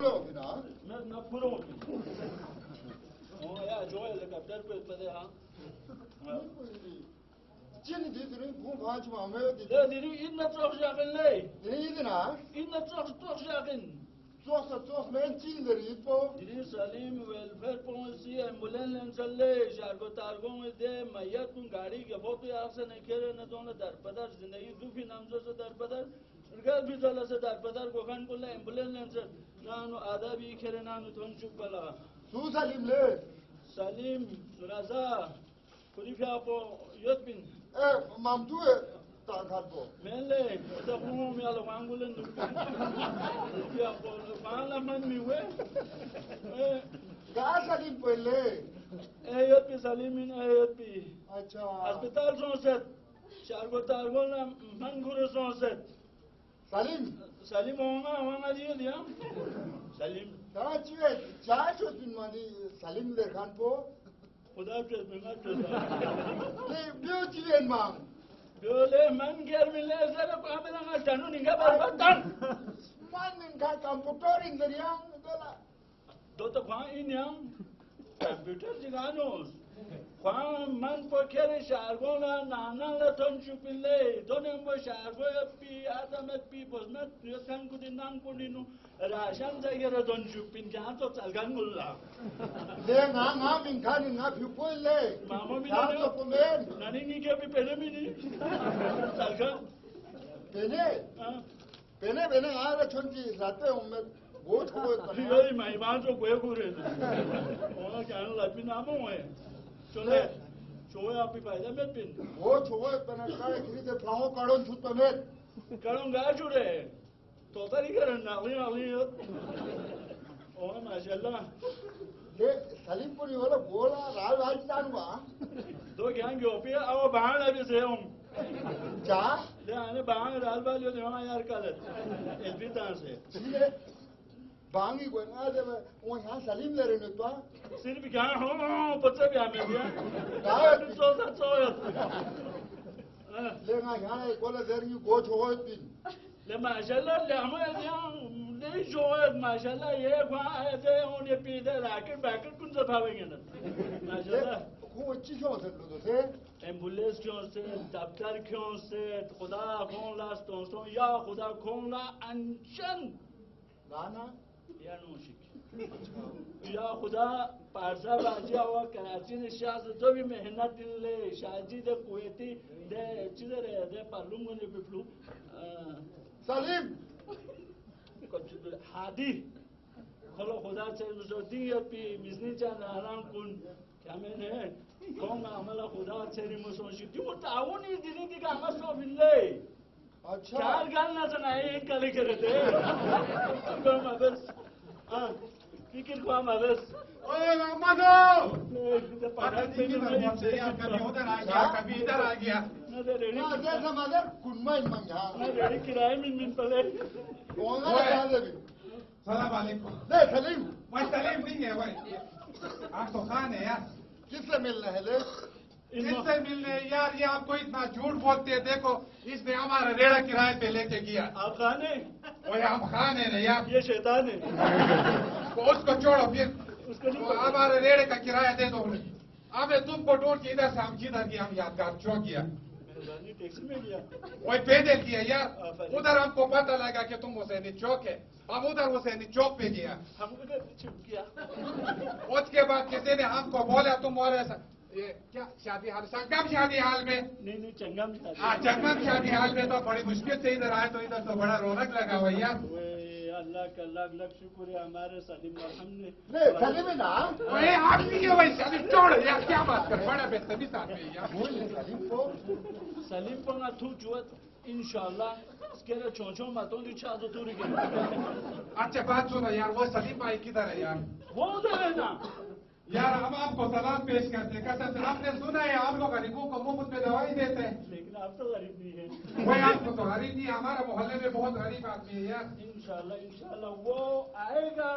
ना पूरा ओ यार जो हेलीकॉप्टर पे पड़े हाँ जिन दीदी घूम भाज मामे दीदी इतना चौक जाकर ले दीदी ना इतना चौक जाकर चौक में चीन दरी तो दीदी सलीम वेलफेयर पॉलिसी एम्बुलेंस चले शारगो तारगो में दे मैया तुम गाड़ी के बहुत यार से नहीं खेले न तो ना दरपदर जिंदगी दुखी नाम से दरपदर सरकार भी चला से दरपदर को खान को ले एम्बुलेंस ना नो आधा भी खेले ना नो तो चुप पला सू सलीम ले सलीम राजा कुछ भी आपको यद बिन मामतू ताकत को मेले तो हूँ मैं आलो मांगुलन भी आपको मांगला मन में हुए क्या सलीम पहले यद भी सलीम इन यद भी अच्छा अस्पताल सोचत शारगो तारगो ना मन गुरु सोचत सलीम होगा जी लिया सलीम चाय चो दिन मानी सलीम ले खान को खुदा के बिना के ले बियो जीवन मांग बोले मन गेर मिले जरा को हमें ना जानू निका बर्बाद man निका कंप्यूटर इंदरिया तो वहाँ इन yang कंप्यूटर जिगानोस वहाँ मन पर खेले शारगो ना नाना ले थोन चुपिले दोनों में शारगो पी आधा में पी बस में यकान को दिन नाम को दिनो राशन जाएगा रे थोन चुपिन जहाँ तो चलगान गुल्ला ले ना मिंखा निका फिर ले मामो भी ना तो पुमेन नानी नी क्या भी पहले भी नहीं चलगान पहले आ रहे छोटी रातें उम्मीद बहुत हुए यही महिमा जो कोई गुरे ओना क्या ना लपी नामों है चले चोए आप ही पायदा में पिन वो चोए पना काय किसी से फ्लाओ काढून छूट में काढून गाय जुड़े तो तरी करन नाली ओना माशाल्लाह ले सलीम पुरी वाला बोला राज जानवा दो गैंग गयो पे आओ बाहर अभी से हम जा ले आने बाहर राल बाल जो देवा यार कल एलपी तां से बांगी को ना जब वो यहाँ सलीम ले रहे तो सिर्फ क्या हो बच्चे भी हमें दिया गायब सो ले ना यहाँ एक वाला देरी गोच हो तीन ले माशाल्लाह ले हमें ले जो है माशाल्लाह ये वहाँ ऐसे उन्हें पीते राकेट बैकेट कुछ से भावेंगे ना माशाल्लाह खूब अच्छी क्यों से लो तो एम्बुलेंस क्यों से दफ्तर क्यों से खुदा कौन ला तो या खुदा कौन ला अंशन लाना या नोशिक या खुदा पारसा बाजी आवा कराची ने शाज तो भी मेहनत ले शाजी दे कुवैती दे चिदर दे पालुम ने बिफ्लू सलीम कुछ हादी खलो खुदा से जो दिया पी मिजनी जान आराम कुन क्या मैंने कौन आमला खुदा से रिमोशनशी तू ताऊनी दिनी दी का मसो बिल्ले अच्छा चार गाल ना सुनाए एक गाली करे थे को मबस फिक्र को मबस ओए मामो पता नहीं कि मैं से यार कभी उधर आ गया कभी इधर आ गया ना दे रेडी ना जैसा मगर कुन्माई मंगा ना रेडी किराए मिन पले कौन लगा दे भी सलाम वालेकुम ले सलीम मैं सलीम नहीं है भाई आप तो खान है यार किससे मिलना है ले किससे मिलने यार ये आपको इतना झूठ बोलते हैं देखो इसने हमारा रेड़ा किराए पे लेके गया आप खान है ओए आप खान है ना यार ये शैतान है उसको छोड़ो फिर उसको नहीं हमारे रेड़े का किराया दे दो हमें तुमको ढूंढ के इधर से हम किधर गया हम यादगार चौक गया टैक्सी में गया वही पैदल किया यार उधर हमको पता लगा कि तुम हुसैनी चौक है हम उधर हुसैनी चौक पे गया हम उधर छिप गया उसके बाद किसी ने हमको बोला तुम और ऐसा ये क्या शादी हाल संगम शादी हाल में नहीं चंगम हाँ चंगम शादी हाल में तो बड़ी मुश्किल से इधर आए तो इधर तो बड़ा रौनक लगा हुआ यार अल्लाह का लाख लाख शुक्र है हमारे सलीम हमने ले सलीम ना ओए आप नहीं है भाई शादी छोड़ यार क्या बात कर बड़ा बेतमीज आदमी है यार सलीम पर ना तू जुआ इंशाल्लाह इसके लिए चोंचों मतों की चाह तो दूरी के अच्छा बात सुनो यार वो सलीम भाई किधर है यार वो उधर है ना यार हम आपको सलाम पेश करते हैं कसम से आपने सुना है आप लोग गरीबों को मुफ्त में दवाई देते हैं लेकिन आप तो गरीब नहीं है वही आपको तो गरीब नहीं हमारे मोहल्ले में बहुत गरीब आदमी है यार इंशाल्लाह वो आएगा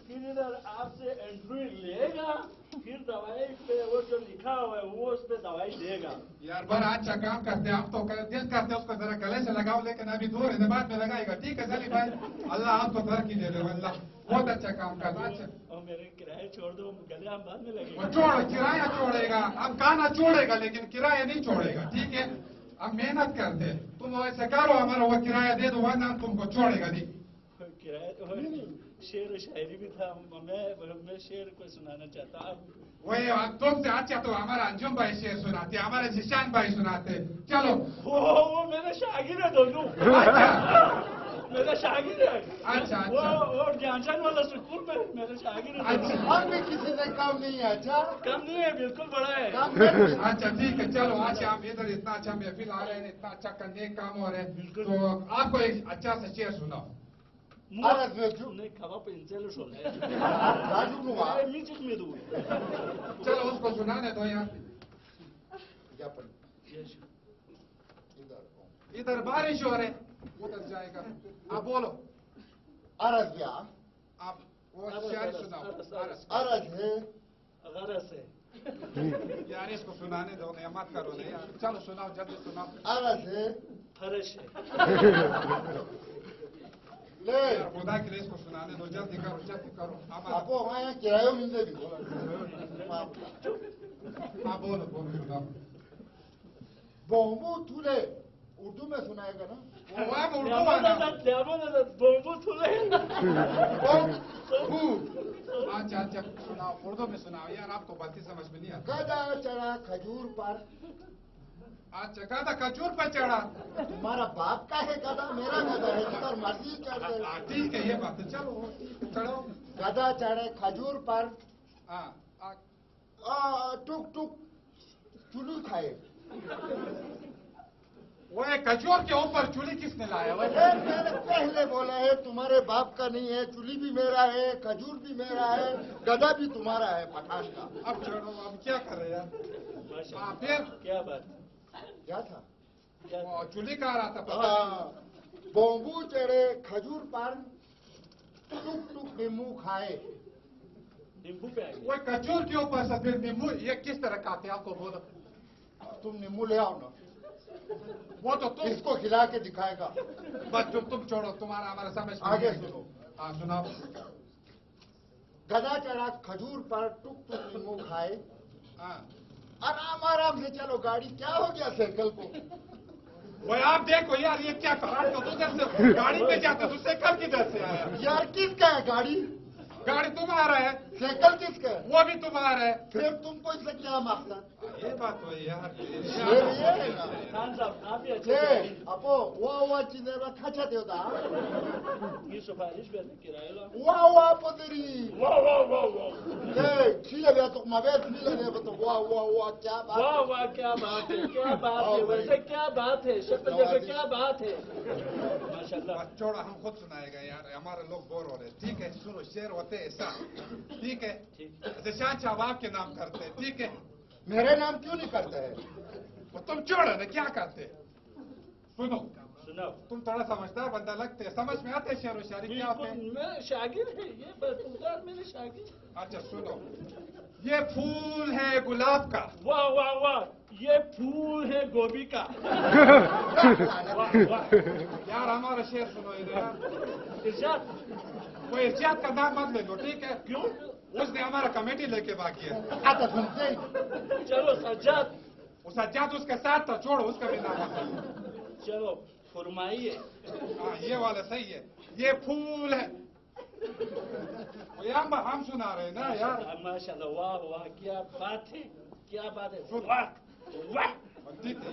फिर इधर आपसे एंट्री लेगा फिर दवाई पे वो जो लिखा हुआ है वो उस पे दवाई देगा यार बड़ा अच्छा काम करते हैं आप तो दिल करते हैं उसको जरा गले से लगाओ लेकिन अभी दूर है बाद में लगाएगा ठीक है सलीम भाई अल्लाह आपको तरक्की दे दे अल्लाह बहुत अच्छा काम कर रहा है। और मेरे किराए छोड़ दो, गले हम बाद में लगे। वो छोड़, किराया छोड़ेगा, अब गाना छोड़ेगा लेकिन किराया नहीं छोड़ेगा, ठीक है? अब मेहनत करते, तुम ऐसे करो, हमारा वो किराया दे दो वरना तुमको छोड़ेगा नहीं। किराया शेर और शायरी भी था, मैं शेर को सुनाना चाहता हूँ। वही तुमसे अच्छा तो हमारा अंजुम भाई शेर सुनाते, हमारे जिशान भाई सुनाते। चलो। वो मेरे शागिर है दोनों। मेरा शागिर है। अच्छा। वो ज्ञानचंद वाला स्कूल में मेरे शागिर है। अच्छा। और भी किसी ने कम नहीं है। अच्छा, कम नहीं है, बिल्कुल बड़ा है। अच्छा ठीक है, चलो आज आप इधर इतना अच्छा महफिल आ रहे हैं, इतना अच्छा करने काम हो रहे हैं, तो आपको एक अच्छा सा शेर सुनाओ। नहीं खबर पे इंसेल सुन है। म्यूजिक में दूँ। चलो उसको सुनाने दो यार। इधर बारिश हो रही, उधर जाएगा। आप बोलो। अरज या आप वो शायरी सुनाओ। अरज है, गरज है। यार इसको सुनाने दो, नहीं मत करो नहीं यार, चलो सुनाओ, जल्दी सुनाओ। अरज है, फर्श है। ले खुदा के लिए इसको सुनाने दो, जल्दी करो, जल्दी करो। आपको वहाँ किराया मिलते भी। हाँ बोलो बोलो सुनाओ। बोमू तुले उर्दू में सुनाएगा ना? वो आप उर्दू आना। बोम्बू तुले। अच्छा अच्छा सुनाओ, उर्दू में सुनाओ यार, आपको बातें समझ में नहीं आती। गधा चढ़ा खजूर पर। अच्छा, गधा खजूर पर चढ़ा। तुम्हारा बाप का है गधा, मेरा गधा है, जिधर मर्जी चढ़ गए। ठीक है, ये बात है, चलो चढ़ो। गधा चढ़े खजूर पर, हाँ टुक टुक चुलू खाए। वो खजूर के ऊपर चूली किसने लाया? मैंने पहले बोला है तुम्हारे बाप का नहीं है, चुली भी मेरा है, खजूर भी मेरा है, गधा भी तुम्हारा है पठान का। अब चढ़ो, अब क्या कर रहे यार? फिर क्या बात? क्या था? वो चूली का रहा था पता। बोम्बू चढ़े खजूर पर, टुक टुक नींबू खाए। नींबू पे वो खजूर के ऊपर से फिर नींबू, ये किस तरह खाते आपको बोलो? तुम नींबू ले आओ ना, वो तो तुम इसको खिला के दिखाएगा। बस तुम छोड़ो, तुम्हारा हमारा समझ आगे सुनो। हाँ सुनाओ। गधा चढ़ा खजूर पर, टुक टुक नींबू खाए। हाँ आराम आराम से चलो, गाड़ी क्या हो गया साइकिल को? वो आप देखो यार, ये क्या कराट को उधर से गाड़ी पे जाते, तो साइकिल किधर से आया? यार किसका है गाड़ी? गाड़ी तुम्हारा है, साइकिल किसका है? वो भी तुम्हारा है। फिर तुमको इससे क्या मकसद? ये बात हुई यार। शेर ये है ना? खान साहब आप भी अच्छे ए, अपो वो चीजें रखा देता। ये सिफारिश पे किराए ला। वाह पोदरी। वाह ए, छीले बे तो मवेश छीले बे तो वाह क्या बात? वाह क्या बात है, क्या बात है, वैसे क्या बात है, शक्ल देखो क्या बात है। माशाल्लाह। छोड़ा, हम खुद सुनाएगा यार, हमारे लोग बोर हो रहे। ठीक है, सुनो, शेर होते ऐसा, ठीक है? जिशान साहब आपके नाम करते हैं, ठीक है? मेरे नाम क्यों नहीं करते है? वो तुम छोड़ो ना, क्या करते? सुनो सुनाओ। तुम थोड़ा समझदार बंदा लगते हैं, समझ में आते शेर व शायरी क्या होते हैं? मैं शागिर है, ये बतूदार मेरे शागिर। अच्छा सुनो, ये फूल है गुलाब का। वाह वाह वाह, ये फूल है गोभी का। वाह वाह यार हमारा शेर सुनो इधर यार। इरशाद। वो इरशाद का नाम मत ले लो, ठीक है? क्यों? उसने हमारा कमेटी लेके बाकी है। आता सुनते ही। चलो सज्जाद। वो सज्जाद उसके साथ था, छोड़ो उसका भी नाम मत लो। चलो फरमाइए। हाँ ये वाला सही है, ये फूल है। वो यार हम सुना रहे हैं ना यार। माशाल्लाह, वाह वाह क्या बात है, क्या बात है, वाह वाह ठीक है,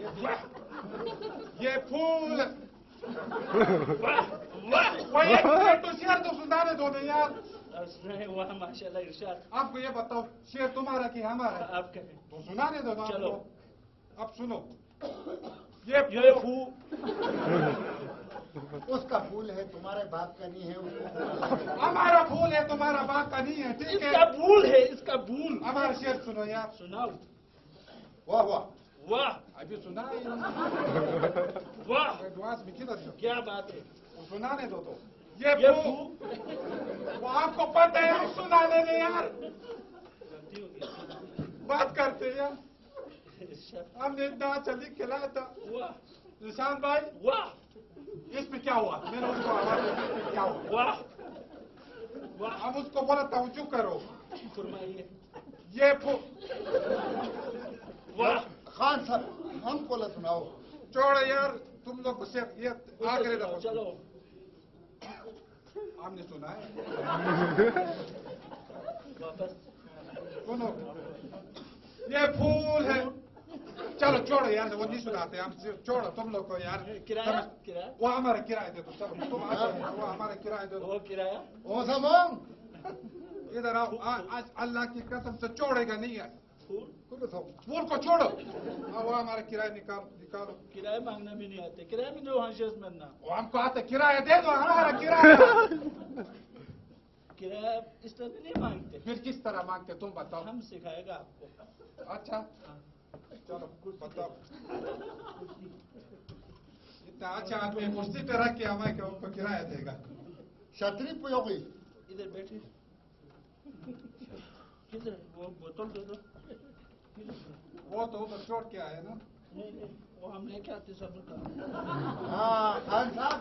ये फूल है। वाह वाह। वो ये तो शेर तो सुनाने दो ना यार। नहीं वाह माशाल्लाह इरशाद। आपको ये बताओ, शेर तुम्हारा कि हमारा? आप कहें तो सुनाने दो ना। चलो अब सुनो, ये फूल उसका फूल है, तुम्हारे बाप का नहीं है। उसको हमारा फूल है, तुम्हारा बाप का नहीं है, ठीक है? इसका फूल है, इसका फूल। हमारा शेर सुनो यार। सुनाओ। वाह वाह वाह अभी सुना वाह एडवांस में किधर से? क्या बात है। सुनाने दो तो। ये फूल वो आपको पता है, हम सुनाने दे यार, गलती हो गई। बात करते हैं यार। हमने इतना अच्छा लिख के लाया था। वाह निशान भाई, वाह इसमें क्या हुआ? मैंने उसको आवाज दी, इसमें क्या हुआ? वाह हम उसको बोला तवज्जो करो। फरमाइए। ये वाह खान साहब हमको ला सुनाओ। छोड़ो यार, तुम लोग से ये आखिरी दफा चलो हमने सुना है। वापस सुनो, ये फूल है। चलो छोड़ो यार, वो नहीं सुनाते हम, छोड़ो तुम लोग को यार। किराया किराया वो हमारा किराया दे दो। चलो तुम आ जाओ, वो हमारा किराया दे दो। वो किराया ओ समोंग इधर आओ। आज अल्लाह की कसम से छोड़ेगा नहीं है। फूल फूल को छोड़ो। वो हमारा किराया निकालो। किराया मांगना भी नहीं आते, किराया में जो हंशेस मरना। वो हमको आते, किराया दे दो, हमारा किराया। किराया इस तरह नहीं मांगते। फिर किस तरह मांगते तुम बताओ। हम सिखाएगा आपको। अच्छा चलो कुछ बताओ। इतना अच्छा आदमी कुर्सी पे रख के हमें क्या उनको किराया देगा। छतरी पियोगी? इधर बैठे। किधर वो बोतल दे दो। वो तो उधर छोड़ के आए ना। नहीं नहीं वो हम लेके आते सब का। हाँ खान साहब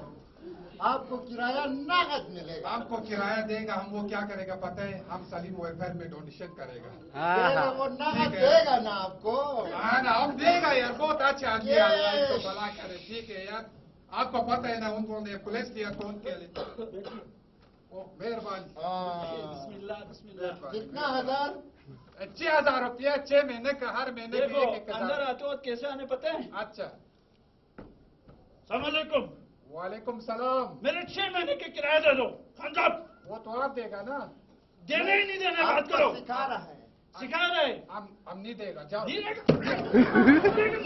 आपको किराया नगद मिलेगा। हमको किराया देगा, हम वो क्या करेगा पता है? हम सलीम वेलफेयर में डोनेशन करेगा। ये वो नगद ठीक है। देगा ना आपको। हाँ ना, हम देगा यार, बहुत अच्छा आदमी है, अल्लाह इसको ये। भला करे। ठीक है यार, आपको पता है ना उन्होंने पुलिस दिया तो उनके लिए। ओ मेहरबानी। बिस्मिल्लाह बिस्मिल्लाह। कितना हजार? 6,000 रुपया 6 महीने का, हर महीने देखो भी 1,000। अंदर आते वक्त कैसे आने पता है? अच्छा। सलाम अलैकुम। वालेकुम सलाम। मेरे 6 महीने के किराया दे दो खान साहब। वो तो आप देगा ना। देने ही नहीं देने बात आपको करो। सिखा रहा है। सिखा रहे हम नहीं देगा, जाओ। नहीं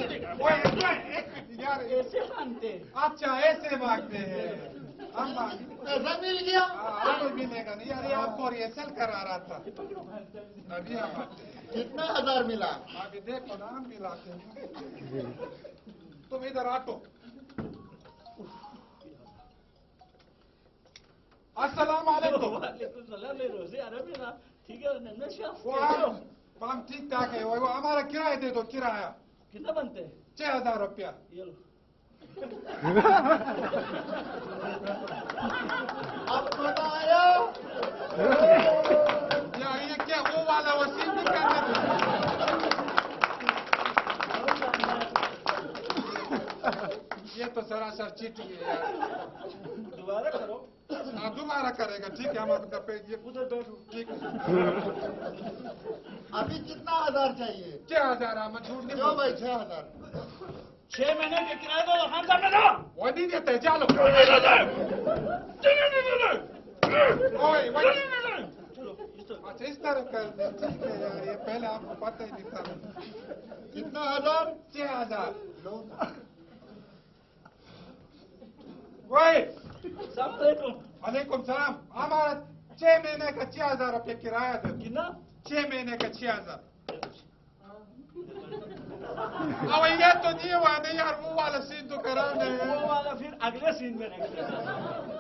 देगा। वो यार ऐसे मानते। अच्छा ऐसे मांगते हैं। हम पैसा मिल गया? हमें मिलेगा नहीं यार, ये आपको रिहर्सल करा रहा था। अभी हम आते हैं। कितना हजार मिला? अभी देखो ना, हम मिलाते हैं। तुम इधर आटो। अस्सलाम वालेकुम। वालेकुम सलाम। ले रोजे अरबी ना ठीक है नशा। वो हम ठीक ठाक है। वो हमारा किराया दे दो, किराया कितना बनते हैं? 6,000 रुपया। ये लो। अब मजा आया? यार ये क्या वो वाला वसीम नहीं करने दो। ये तो सरासर चीटी है यार। दोबारा करो। हाँ दोबारा करेगा। ठीक है, हम आपका पे ये उधर बैठो। ठीक है। अभी कितना हजार चाहिए? 6,000। हम झूठ नहीं क्यों भाई बोलते। 6,000? 6 महीने के किराया दो खान साहब ने दो। वो नहीं देते, चलो। ओए वही। चलो इस तरह। अच्छा इस तरह कर दे। ठीक है यार, ये पहले आपको पता ही नहीं था। कितना हजार? 6,000 लो। वही। सलाम अलैकुम। वालेकुम सलाम। हमारा 6 महीने का 6,000 रुपये किराया दे। कितना? 6 महीने का 6,000। अब ये तो नहीं हुआ नहीं यार, वो वाला सीन तो कराने वो वाला फिर अगले सीन में रखेंगे।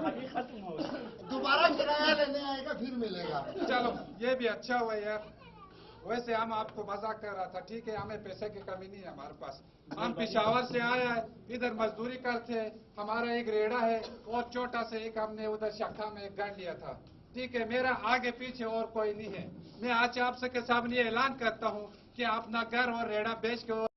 अभी खत्म हो गया। दोबारा किराया लेने आएगा फिर मिलेगा। चलो ये भी अच्छा हुआ यार। वैसे हम आपको मजाक कर रहा था। ठीक है, हमें पैसे की कमी नहीं है हमारे पास। हम पेशावर से आया है, इधर मजदूरी करते हैं। हमारा एक रेड़ा है और छोटा सा एक हमने उधर शक्खा में एक घर लिया था। ठीक है, मेरा आगे पीछे और कोई नहीं है। मैं आज आपसे के सामने ऐलान करता हूँ कि अपना घर और रेड़ा बेच के